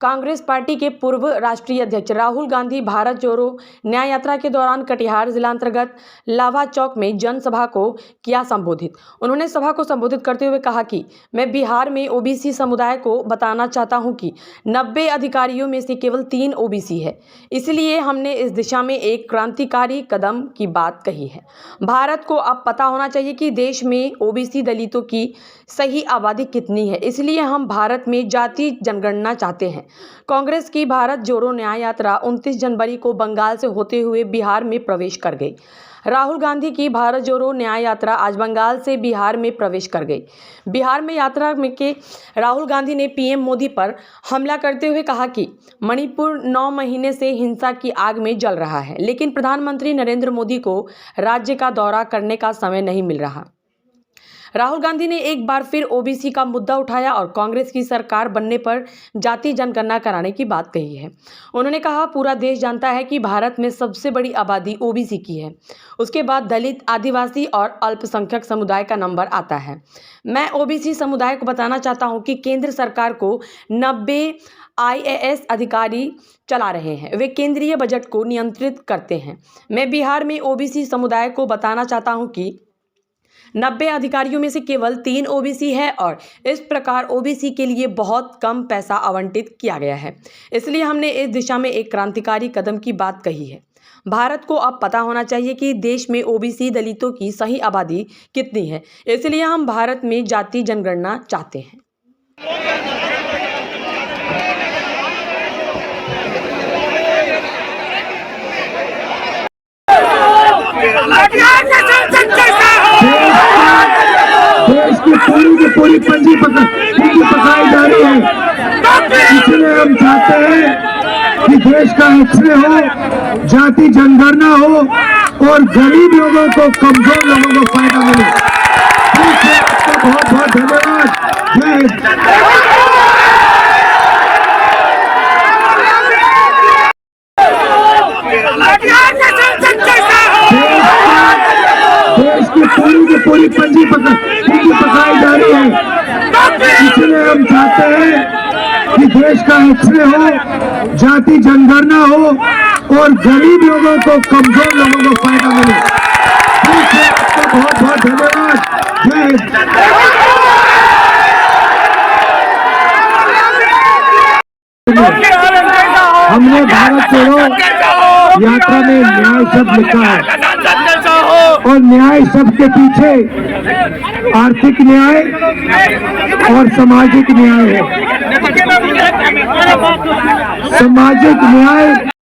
Congress party के पूर्व राष्ट्रीय अध्यक्ष राहुल गांधी भारत जोड़ो न्याय यात्रा के दौरान कटिहार जिला अंतर्गत लावा चौक में जनसभा को किया संबोधित। उन्होंने सभा को संबोधित करते हुए कहा कि मैं बिहार में ओबीसी समुदाय को बताना चाहता हूं कि 90 अधिकारियों में से केवल 3 ओबीसी है, इसलिए हमने इस दिशा में एक क्रांतिकारी कदम की बात कही है। भारत को अब पता होना चाहिए कि देश में ओबीसी दलितों की सही आबादी कितनी है, इसलिए हम भारत में जाति जनगणना चाहते हैं। कांग्रेस की भारत जोड़ो न्याय यात्रा 29 जनवरी को बंगाल से होते हुए बिहार में प्रवेश कर गई। राहुल गांधी की भारत जोड़ो न्याय यात्रा आज बंगाल से बिहार में प्रवेश कर गई। बिहार में यात्रा में के राहुल गांधी ने पीएम मोदी पर हमला करते हुए कहा कि मणिपुर 9 महीने से हिंसा की आग में जल रहा है, लेकिन प्रधानमंत्री नरेंद्र मोदी को राज्य का दौरा करने का समय नहीं मिल रहा। राहुल गांधी ने एक बार फिर ओबीसी का मुद्दा उठाया और कांग्रेस की सरकार बनने पर जाति जनगणना कराने की बात कही है। उन्होंने कहा, पूरा देश जानता है कि भारत में सबसे बड़ी आबादी ओबीसी की है, उसके बाद दलित, आदिवासी और अल्पसंख्यक समुदाय का नंबर आता है। मैं ओबीसी समुदाय को बताना चाहता हूं कि केंद्र सरकार को 90 IAS अधिकारी चला रहे हैं, वे केंद्रीय बजट को नियंत्रित करते हैं। मैं बिहार में ओबीसी समुदाय को बताना चाहता हूं कि 90 अधिकारियों में से केवल 3 ओबीसी है और इस प्रकार ओबीसी के लिए बहुत कम पैसा आवंटित किया गया है, इसलिए हमने इस दिशा में एक क्रांतिकारी कदम की बात कही है। भारत को अब पता होना चाहिए कि देश में ओबीसी दलितों की सही आबादी कितनी है, इसलिए हम भारत में जाति जनगणना चाहते हैं। देश की पूरी पंजी पकाई जा रही है, इसलिए हम चाहते हैं कि देश का एक्सरे हो, जाति जनगणना हो और गरीब लोगों को, कमजोर लोगों को फायदा मिले। आपका बहुत बहुत धन्यवाद। जय हिंद। देश की पूरी पंजी पकाई जा रही है, इसलिए हम चाहते हैं कि देश का एक्सरे हो, जाति जनगणना हो और गरीब लोगों को, कमजोर लोगों को फायदा मिले। आपका बहुत बहुत धन्यवाद। जय हिंद। हमने भारत जोड़ो यात्रा में न्याय शब्द लिखा है और न्याय शब्द के पीछे आर्थिक न्याय और सामाजिक न्याय है। सामाजिक न्याय